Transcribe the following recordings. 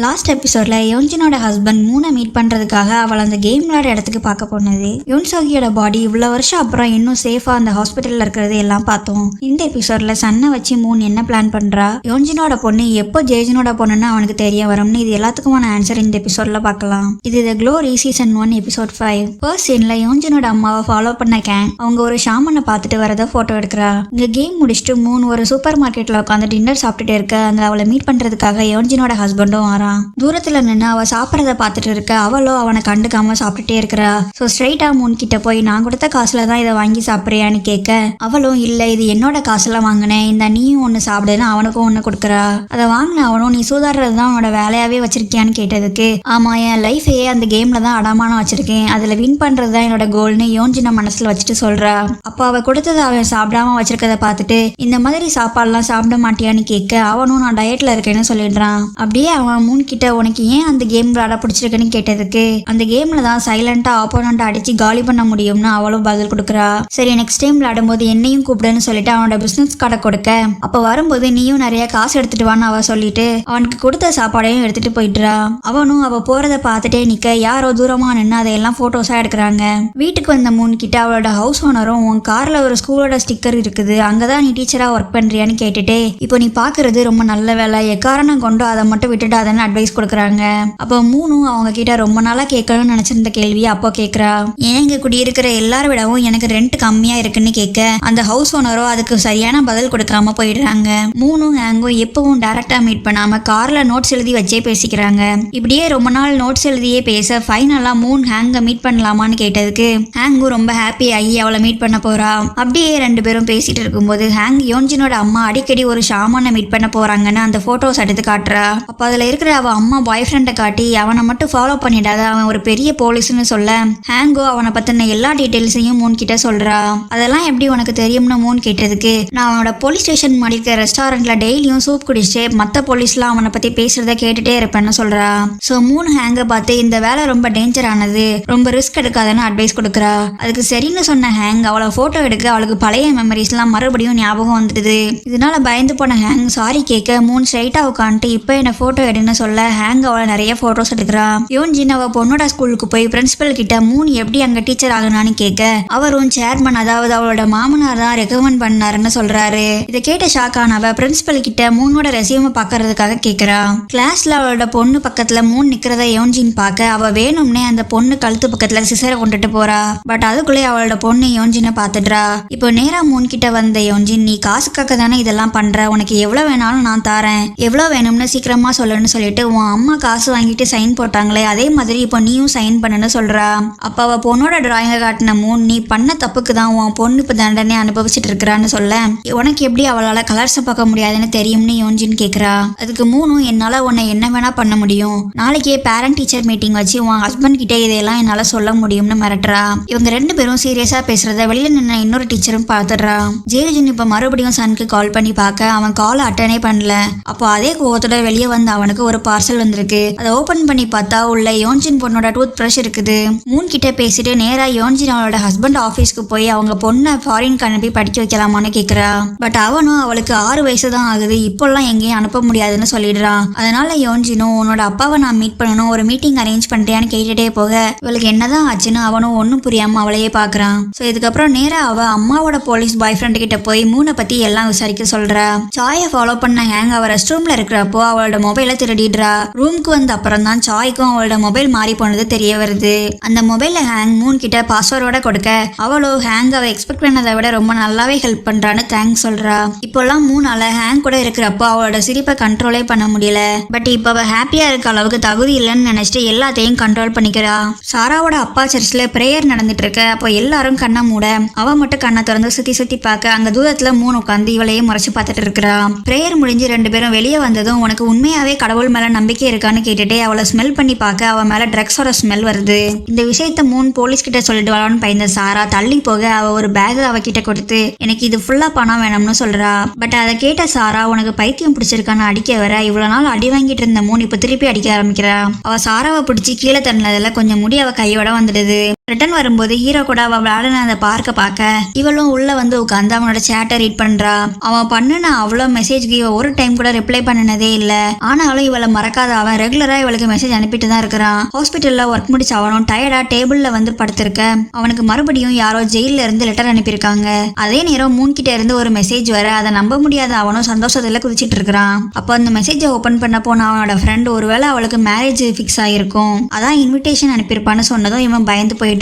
Last எபிசோட்ல யோன்ஜினோட husband மூனை meet பண்றதுக்காக அவள் அந்த கேம் விளையாட இடத்துக்கு பார்க்க போனது. யோன்சோகியோட பாடி இவ்வளவு வருஷம் அப்புறம் இன்னும் சேஃபா அந்த ஹாஸ்பிட்டல்ல இருக்கிறது எல்லாம் பார்த்தோம். இந்த எபிசோட்ல சன்னை வச்சு மூன் என்ன பிளான் பண்றா, யோன்ஜினோட பொண்ணு எப்போ ஜேஜனோட பொண்ணுன்னு அவனுக்கு தெரிய வரும்னு இது எல்லாத்துக்குமான ஆன்சர் இந்த எபிசோட்ல பார்க்கலாம். இது the glory season 1 episode 5. First சீன்ல யோன்ஜினோட அம்மாவை ஃபாலோ பண்ண கேங் அவங்க ஒரு ஷாமனை பார்த்துட்டு வரத போட்டோ எடுக்கிறா. இங்க கேம் முடிச்சுட்டு மூன் ஒரு சூப்பர் மார்க்கெட்ல உட்காந்து டின்னர் சாப்பிட்டுட்டு இருக்க அந்த அவளை மீட் பண்றதுக்காக யோன்ஜினோட ஹஸ்பண்டும் வரான். தூரத்துல நின்று அவ சாப்பிட்றத பார்த்துட்டு இருக்க அவளோ அவனை கண்டுக்காம சாப்பிட்டுட்டே இருக்கிறா. ஸோ ஸ்ட்ரைட்டா மூன் கிட்ட போய் நான் கொடுத்த காசுல தான் இதை வாங்கி சாப்பிட்றியான்னு கேட்க அவளும் இல்ல இது என்னோட காசுல வாங்கினேன், இந்த நீயும் ஒன்னு சாப்பிடுன்னு அவனுக்கும் ஒன்னு கொடுக்குறா. அதை வாங்கின அவனும் நீ சூதாடுறது தான் உன்னோட வேலையாவே வச்சிருக்கியான்னு கேட்டதுக்கு ஆமா என் லைஃபையே அந்த கேம்ல தான் அடமானம் வச்சிருக்கேன், அதுல வின் பண்றதுதான் என்னோட கோல்னு யோன்ஜின மனசுல வச்சுட்டு சொல்றா. அப்போ அவ கொடுத்ததை அவன் சாப்பிடாம வச்சிருக்கத பார்த்துட்டு இந்த மாதிரி சாப்பாடுலாம் சாப்பிட மாட்டியான்னு கேட்க அவனும் நான் டயட்ல இருக்கேன்னு சொல்லிடுறான். அப்படியே அவன் மூன் கிட்ட உனக்கு ஏன் அந்த கேம் விளையாட பிடிச்சிருக்குன்னு கேட்டதுக்கு அந்த கேம்ல தான் சைலண்டா ஆப்போனண்ட் அடிச்சு காலி பண்ண முடியும்னு அவளும் பதில் கொடுக்குறா. சரி நெக்ஸ்ட் டைம் விளையாடும் போது என்னையும் கூப்பிடுன்னு சொல்லிட்டு அவனோட பிசினஸ் கார்டை கொடுக்க அப்ப வரும்போது நீயும் நிறைய காசு எடுத்துட்டு வான்னு அவ சொல்லிட்டு அவனுக்கு கொடுத்த சாப்பாடையும் எடுத்துட்டு போயிட்டுறா. அவனும் அவ போறத பார்த்துட்டே நிக்க யாரோ தூரமா நின்று அதையெல்லாம் போட்டோஸா எடுக்கிறாங்க. வீட்டுக்கு வந்த மூன் கிட்ட அவளோட ஹவுஸ் ஓனரும் உன் கார்ல ஒரு ஸ்கூலோட ஸ்டிக்கர் இருக்குது, அங்கதான் நீ டீச்சரா ஒர்க் பண்றியான்னு கேட்டுட்டு இப்போ நீ பாக்குறது ரொம்ப நல்ல வேலை, எக்காரணம் கொண்டு அதை மட்டும் விட்டுட்டு அதன்னு அட்வைஸ் கொடுக்குறாங்க. அப்போ மூணும் அவங்க கிட்ட ரொம்ப நாளா கேட்கணும்னு நினைச்சிருந்த கேள்வியை அப்போ கேட்கறா. ஏன் இங்க குடியிருக்கிற எல்லாரை விடவும் எனக்கு ரெண்ட் கம்மியா இருக்குன்னு கேட்க அந்த ஹவுஸ் ஓனரோ அதுக்கு சரியான பதில் கொடுக்காம போயிடுறாங்க. மூணும் ஹேங்கும் எப்பவும் டைரக்டா மீட் பண்ணாம கார்ல நோட்ஸ் எழுதி வச்சே பேசிக்கிறாங்க. இப்படியே ரொம்ப நாள் நோட்ஸ் எழுதியே பேச ஃபைனலா மூன் ஹேங்க மீட் பண்ணலாமான்னு கேட்டதுக்கு ஹேங்கும் ரொம்ப ஹாப்பி ஆகி அவளை மீட் பண்ண போறா. அப்படியே ரெண்டு பேரும் பேசிட்டு இருக்கும்போது ஹேங் யோன்ஜினோட அம்மா அடிக்கடி ஒரு ஷாமனை மீட் பண்ண போறாங்கன்னு அந்த போட்டோஸ் எடுத்து காட்டுறா. அப்ப அதுல இருக்கிற அவ அம்மா பாய் ஃப்ரெண்டை காட்டி அவனை மட்டும் ஃபாலோ பண்ணிடாத அவன் ஒரு பெரிய போலீஸ்னு சொல்ல ஹேங்கோ அவனை பத்தின எல்லா டீடைல்ஸையும் மூன் கிட்ட சொல்றா. அதெல்லாம் எப்படி உனக்கு தெரியும்னு மூன் கேட்டதுக்கு நான் அவனோட போலீஸ் ஸ்டேஷன் மாதிரி இருக்க ரெஸ்டாரண்ட்ல டெய்லியும் சூப் குடிச்சு மத்த போலீஸ்லாம் அவனை பத்தி பேசுறத கேட்டுட்டே இருப்பேன்னு சொல்றா. சோ மூன் ஹேங்க பார்த்து இந்த வேலை ரொம்ப டேஞ்சர் ஆனது, ரொம்ப ரிஸ்க் எடுக்காதன்னு அட்வைஸ் கொடுக்குறா. அதுக்கு சரின்னு சொன்ன ஹேங் அவளை போட்டோ எடுக்க அவளுக்கு பழைய மெமரிஸ் எல்லாம் மறுபடியும் ஞாபகம் வந்துடுது. இதனால பயந்து போன ஹேங் சாரி கேட்க மூன் ஸ்ட்ரைட்டா உட்காந்துட்டு இப்ப என்ன போட்டோ எடுன்னு சொல்ல ஹேங் அவளை நிறைய போட்டோஸ் எடுக்கிறா. யோன்ஜின் அவ பொண்ணோட ஸ்கூலுக்கு போய் பிரின்சிபல் கிட்ட மூன் எப்படி அங்க டீச்சர் ஆகுனான்னு கேட்க அவரும் சேர்மன் அதாவது அவளோட மாமனார் தான் ரெக்கமெண்ட் பண்ணாருன்னு சொல்றாரு. இதை கேட்ட ஷாக் ஆனவ பிரின்சிபல் கிட்ட மூனோட ரெசியூமை பாக்குறதுக்காக கேட்கிறா. கிளாஸ்ல அவளோட பொண்ணு பக்கத்துல மூன் நிக்கிறத யோன்ஜின் பார்க்க அவ வேணும்னே அந்த பொண்ணு கழுத்து பக்கத்துல சிசரை கொண்டுட்டு போறா. பட் அதுக்குள்ளே அவளோட பொண்ணு யோன்ஜினை பாத்துடுறா. இப்போ நேரா மூன் கிட்ட வந்த யோன்ஜின் நீ காசுக்காக தானே இதெல்லாம் பண்ற, உனக்கு எவ்வளவு வேணாலும் நான் தாரேன், எவ்வளவு வேணும்னு சீக்கிரமா சொல்லுன்னு சொல்லிட்டு உன் அம்மா காசு வாங்கிட்டு சைன் போட்டாங்களே அதே மாதிரி இப்போ நீயும் சைன் பண்ணுன்னு சொல்றா. அப்ப அவ பொண்ணோட டிராயிங்கை காட்டின மூன் நீ பண்ண தப்புக்கு தான் உன் பொண்ணு இப்ப தண்டனை அனுபவிச்சுட்டு இருக்கிறான்னு சொல்ல உனக்கு எப்படி அவளால கலர்ஸை பார்க்க முடியாதுன்னு தெரியும்னு யோன்ஜின் கேக்குறா. அதுக்கு மூணும் என்னால உன்னை என்ன வேணா பண்ண முடியும், நாளைக்கே பேரண்ட் டீச்சர் மீட்டிங் வச்சு உன் ஹஸ்பண்ட் கிட்ட இதையெல்லாம் என்னால சொல்ல முடியும்னு மிரட்டுறா. இவங்க ரெண்டு பேரும் சீரியஸா பேசுறத வெளியில நின்ன இன்னொரு டீச்சரும் பாத்துடுறா. ஜேஜன் இப்ப மறுபடியும் சனுக்கு கால் பண்ணி பார்க்க அவன் கால் அட்டனே பண்ணல. அப்போ அதே கோவத்தோட வெளியே வந்து அவனுக்கு ஒரு பார்சல் வந்திருக்கு. அதை ஓபன் பண்ணி பார்த்தா உள்ள யோன்ஜின் பொண்ணோட டூத் பிரஷ் இருக்குது. மூன் கிட்ட பேசிட்டு நேரா யோன்ஜின் அவளோட ஹஸ்பண்ட் ஆபீஸ்க்கு போய் அவங்க பொண்ணை ஃபாரின்க்கு அனுப்பி படிக்க வைக்கலாமான்னு கேக்குறா. பட் அவனும் அவளுக்கு 6 வயசு தான் ஆகுது, இப்பெல்லாம் எங்கேயும் அனுப்ப முடியாதுன்னு சொல்லிடுறான். அதனால யோன்ஜினும் உன்னோட அப்பாவை நான் மீட் பண்ணணும், ஒரு மீட்டிங் அரேஞ்ச் பண்றியான்னு கேட்டுட்டே போக இவளுக்கு என்னதான் ஆச்சுன்னு அவனும் ஒன்னும் புரியாம அவளையே பாக்குறான். சோ இதுக்கப்புறம் நேரா அவ அம்மாவோட போலீஸ் பாய் ஃப்ரெண்ட் கிட்ட போய் மூனை பத்தி எல்லாம் விசாரிக்க சொல்றா. சாயை ஃபாலோ பண்ண ஹேங் அவ ரெஸ்ட் ரூம்ல இருக்கிறப்போ அவளோட மொபைலை திருடிடுறா. ரூம்க்கு வந்த அப்புறம் தான் சாய்க்கும் அவளோட மொபைல் மாறி போனது தெரிய வருது. அந்த மொபைல ஹேங் மூன் கிட்ட பாஸ்வேர்டோட கொடுக்க அவளோ ஹேங் அவ எக்ஸ்பெக்ட் பண்ணதை விட ரொம்ப நல்லாவே ஹெல்ப் பண்றான்னு தேங்க்ஸ் சொல்றா. இப்போல்லாம் மூணால ஹேங் கூட இருக்கிறப்போ அவளோட சிரிப்பை கண்ட்ரோலே பண்ண முடியல. பட் இப்ப அவ ஹாப்பியா இருக்க அளவுக்கு தகுதி இல்லைன்னு நினைச்சிட்டு எல்லாத்தையும் கண்ட்ரோல் பண்ணிக்கிறா. சாராவோட அப்பா சர்ச்சில் பிரேயர் நடந்துட்டு இருக்க அப்போ எல்லாரும் கண்ணை மூட அவ மட்டும் கண்ணை திறந்து சுத்தி சுத்தி பார்க்க அங்க தூரத்துல மூணு உட்காந்து இவளையே முறைச்சு பார்த்துட்டு இருக்கிறா. பிரேயர் முடிஞ்சு ரெண்டு பேரும் வெளியே வந்ததும் உனக்கு உண்மையாவே கடவுள் மேல நம்பிக்கை இருக்கான்னு கேட்டுட்டு அவளை ஸ்மெல் பண்ணி பார்க்க அவ மேல ட்ரக்ஸோட ஸ்மெல் வருது. இந்த விஷயத்த மூன் போலீஸ் கிட்ட சொல்லிட்டு வரலான்னு பயந்த சாரா தள்ளி போக அவ ஒரு பேக் அவகிட்ட கொடுத்து எனக்கு இது ஃபுல்லா பணம் வேணும்னு சொல்றா. பட் அதை கேட்ட சாரா உனக்கு பைத்தியம் பிடிச்சிருக்கான்னு அடிக்க வர இவ்வளவு நாள் அடி வாங்கிட்டு இருந்த மூன் இப்ப திருப்பி அடிக்க ஆரம்பிக்கிறா. அவ சாராவை பிடிச்சி கீழே தள்ளதுல கொஞ்சம் முடி அவ கையோட வந்துடுது. ரிட்டர்ன் வரும்போது ஹீரோ கூட அவ விளையாடின அந்த பார்க்க பார்க்க இவளும் உள்ள வந்து உட்காந்து அவனோட சேட்டை ரீட் பண்றா. அவன் பண்ணுன அவ்வளோ மெசேஜ்க்கு இவ ஒரு டைம் கூட ரிப்ளை பண்ணினதே இல்ல. ஆனாலும் இவளை மறக்காத அவன் ரெகுலரா இவளுக்கு மெசேஜ் அனுப்பிட்டு தான் இருக்கிறான். ஹாஸ்பிட்டல்ல ஒர்க் முடிச்சு அவனும் டயர்டா டேபிள்ல வந்து படுத்திருக்க அவனுக்கு மறுபடியும் யாரோ ஜெயில இருந்து லெட்டர் அனுப்பியிருக்காங்க. அதே நேரம் மூன் கிட்ட இருந்து ஒரு மெசேஜ் வர அதை நம்ப முடியாத அவனும் சந்தோஷத்துல குதிச்சிட்டு இருக்கிறான். அப்போ அந்த மெசேஜை ஓபன் பண்ண போன அவனோட ஃப்ரெண்ட் ஒருவேளை அவளுக்கு மேரேஜ் ஃபிக்ஸ் ஆயிருக்கும், அதான் இன்விடேஷன் அனுப்பியிருப்பான்னு சொன்னதும் இவன் பயந்து போயிடுறான்.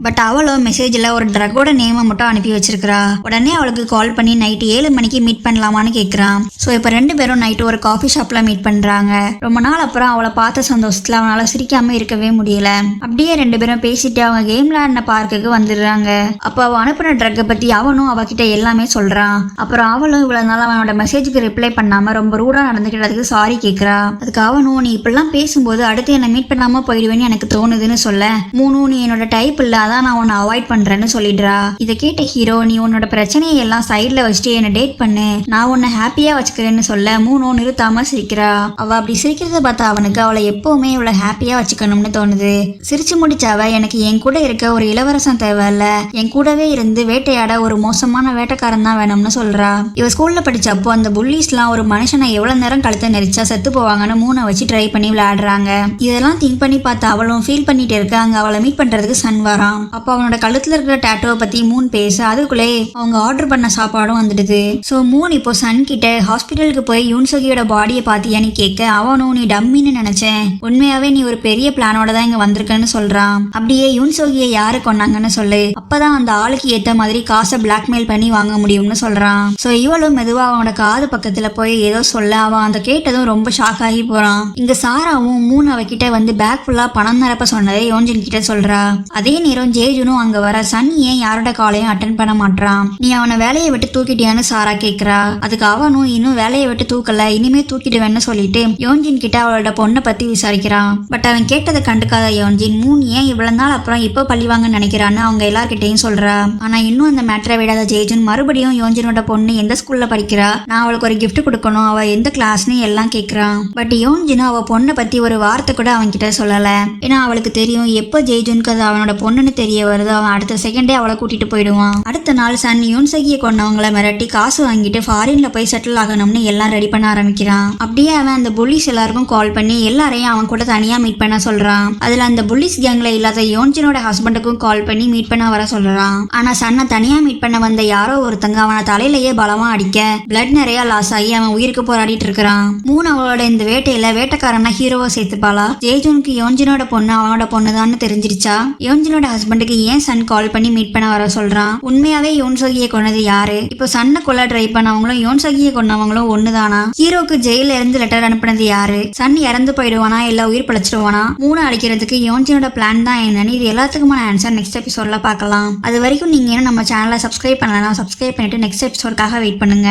பட் அவளும் மெசேஜ்ல ஒரு ட்ரக்கோட நேமை மட்டும் அனுப்பி வச்சிருக்கா. உடனே அவளுக்கு கால் பண்ணி நைட் 7 மணிக்கு மீட் பண்ணலாமான்னு கேட்கறான். ஸோ இப்போ 2 பேரும் நைட்டு ஒரு காஃபி ஷாப்ல மீட் பண்றாங்க. ரொம்ப நாள் அப்புறம் அவளை பார்த்த சந்தோஷத்துல அவனால சிரிக்காம இருக்கவே முடியல. அப்படியே 2 பேரும் பேசிட்டு அவங்க கேம் விளையாடின பார்க்குக்கு வந்துடுறாங்க. அப்போ அவ அனுப்பின ட்ரக்கை பத்தி அவனும் அவகிட்ட எல்லாமே சொல்றான். அப்புறம் அவளும் இவ்வளவு நாள் அவனோட மெசேஜுக்கு ரிப்ளை பண்ணாம ரொம்ப ரூடா நடந்துக்கிட்டதுக்கு சாரி கேட்கறா. அதுக்கு அவனும் நீ இப்பெல்லாம் பேசும்போது அடுத்து என்ன மீட் பண்ணாம போயிடுவேன்னு எனக்கு தோணுதுன்னு சொல்ல, மூணும் நீ என்னோட டைப் இல்ல, அதான் நான் உன்னை அவாய்ட் பண்றேன்னு சொல்லிடுறா. இதை கேட்ட ஹீரோ நீ உன்னோட பிரச்சனையை எல்லாம் சைட்ல வச்சுட்டு என்ன டேட் பண்ணு, நான் உன்னை ஹாப்பியா வச்சுக்கிறேன்னு சொல்ல மூணும் நிறுத்தாம சிரிக்கிறா. அவ அப்படி சிரிக்கிறத பார்த்தா அவனுக்கு அவளை எப்பவுமே இவ்வளவு ஹாப்பியா வச்சுக்கணும்னு தோணுது. சிரிச்சு முடிச்சாவ எனக்கு என் கூட இருக்க ஒரு இளவரசன் தேவையில்ல, என் கூடவே இருந்து வேட்டையாட ஒரு மோசமான வேட்டைக்காரன் தான் வேணும்னு சொல்றா. இவ ஸ்கூல்ல படிச்சப்போ அந்த புல்லிஸ்லாம் ஒரு மனுஷனை எவ்வளவு நேரம் கழுத்தை நெரிச்சா செத்து போவாங்கன்னு மூணை வச்சு ட்ரை பண்ணி விளையாடுறாங்க. இதெல்லாம் திங்க் பண்ணி பார்த்து அவளும் ஃபீல் பண்ணிட்டு இருக்க. அங்க அவளை மீட் பண்றதுக்கு சன் வரான். அப்போ அவனோட கழுத்துல இருக்கிற டேட்டோவை பத்தி மூன் பேச அதுக்குள்ளே அவங்க ஆர்டர் பண்ண சாப்பாடும் வந்துடுது. ஸோ மூன் இப்போ சன் கிட்ட ஹாஸ்பிட்டலுக்கு போய் யூன்சோகியோட பாடியை பார்த்தியான்னு கேட்க அவனும் நீ டம்மின்னு நினைச்சேன், உண்மையாவே நீ ஒரு பெரிய பிளானோட தான் இங்க வந்திருக்கன்னு சொல்றான். அப்படியே யூன்சோகியை யாரு கொண்டாங்கன்னு சொல்லு, அப்பதான் அந்த ஆளுக்கு ஏத்த மாதிரி காசை பிளாக்மெயில் பண்ணி வாங்க முடியும்னு சொல்றான். ஸோ இவளும் மெதுவா அவனோட காது பக்கத்துல போய் ஏதோ சொல்ல அவன் அந்த கேட்டதும் ரொம்ப ஷாக் ஆகி போறான். இங்க சாராவும் மூன் அவகிட்ட வந்து பேக் ஃபுல்லா பணம் நிரப்ப சொன்னதை யோன்ஜின் கிட்ட சொல்றா. அதே நேரம் ஜேஜுனும் அங்க வர சன் ஏன் யாரோட காலையும் அட்டன் பண்ண மாட்டான், நீ அவனை வேலையை விட்டு தூக்கிட்டியான்னு சாரா கேக்குறா. அதுக்கு அவனும் இன்னும் வேலையை விட்டு தூக்கல, இனிமே தூக்கிடுவேன்னு சொல்லிட்டு யோன்ஜின் கிட்ட அவளோட பொண்ணை பத்தி விசாரிக்கிறான். பட் அவன் கேட்டதை கண்டுக்காத யோன்ஜின் மூன் ஏன் இவ்வளவு நாள் அப்புறம் இப்போ பழிவாங்க நினைக்கிறான்னு அவங்க எல்லார்கிட்டையும் சொல்றா. ஆனா இன்னும் அந்த மேட்டரை விடாத ஜேஜுன் மறுபடியும் யோன்ஜினோட பொண்ணு எந்த ஸ்கூல்ல படிக்கிறா, நான் அவளுக்கு ஒரு கிஃப்ட் கொடுக்கணும், அவ எந்த கிளாஸ்னு எல்லாம் கேக்குறான். பட் யோன்ஜின் அவ பொண்ணை பத்தி ஒரு வார்த்தை கூட அவன் கிட்ட சொல்லல. ஏன்னா அவளுக்கு தெரியும் எப்போ ஜேஜுனுக்கு அது அவனோட பொண்ணுன்னு தெரிய வருது அவன் அடுத்த செகண்டே அவளை கூட்டிட்டு போயிடுவான். அடுத்த நாள் சன் யூன்சகியை கொண்டவங்களை மிரட்டி காசு வாங்கிட்டு ஃபாரின்ல போய் செட்டில் ஆகணும்னு எல்லாம் ரெடி பண்ண ஆரம்பிக்கிறான். அப்படியே அவன் அந்த புல்லிஸ் எல்லாருக்கும் கால் பண்ணி எல்லாரையும் அவன் கூட தனியா மீட் பண்ண சொல்றான். அதுல அந்த புல்லிஸ் கேங்ல இல்லாத யோன்ஜினோட ஹஸ்பண்டுக்கும் கால் பண்ணி மீட் பண்ண வர சொல்றான். ஆனா சன்னை தனியா மீட் பண்ண வந்த யாரோ ஒருத்தங்க அவனை தலையிலேயே பலமா அடிக்க பிளட் நிறைய லாஸ் ஆகி அவன் உயிருக்கு போராடிட்டு இருக்கிறான். மூணு அவளோட இந்த வேட்டையில வேட்டைக்காரனா ஹீரோவை சேர்த்துப்பாளா? ஜேஜுனுக்கு யோன்ஜினோட பொண்ணு அவனோட பொண்ணுதான்னு தெரிஞ்சிருச்சா? யோன்ஜினோட ஹஸ்பண்டுக்கு ஏன் சன் கால் பண்ணி மீட் பண்ண வர சொல்றான்? உண்மையாவே யோன்சகியை கொன்னது யாரு? இப்போ சன்னை கொல்ல ட்ரை பண்ணவங்களும் யோன்சகியை கொன்னவங்களும் ஒண்ணுதானா? ஹீரோக்கு ஜெயில இருந்து லெட்டர் அனுப்புனது யாரு? சன் இறந்து போயிடுவானா இல்ல உயிர் பிழைச்சிடுவானா? மூணு அடிக்கிறதுக்கு யோன்ஜினோட பிளான் தான் என்னன்னு இது எல்லாத்துக்குமான ஆன்சர் நெக்ஸ்ட் எபிசோட்ல பார்க்கலாம். அது வரைக்கும் நீங்க நம்ம சேனலை சப்ஸ்கிரைப் பண்ணலாம், சப்ஸ்கிரைப் பண்ணிட்டு நெக்ஸ்ட் எபிசோட்காக வெயிட் பண்ணுங்க.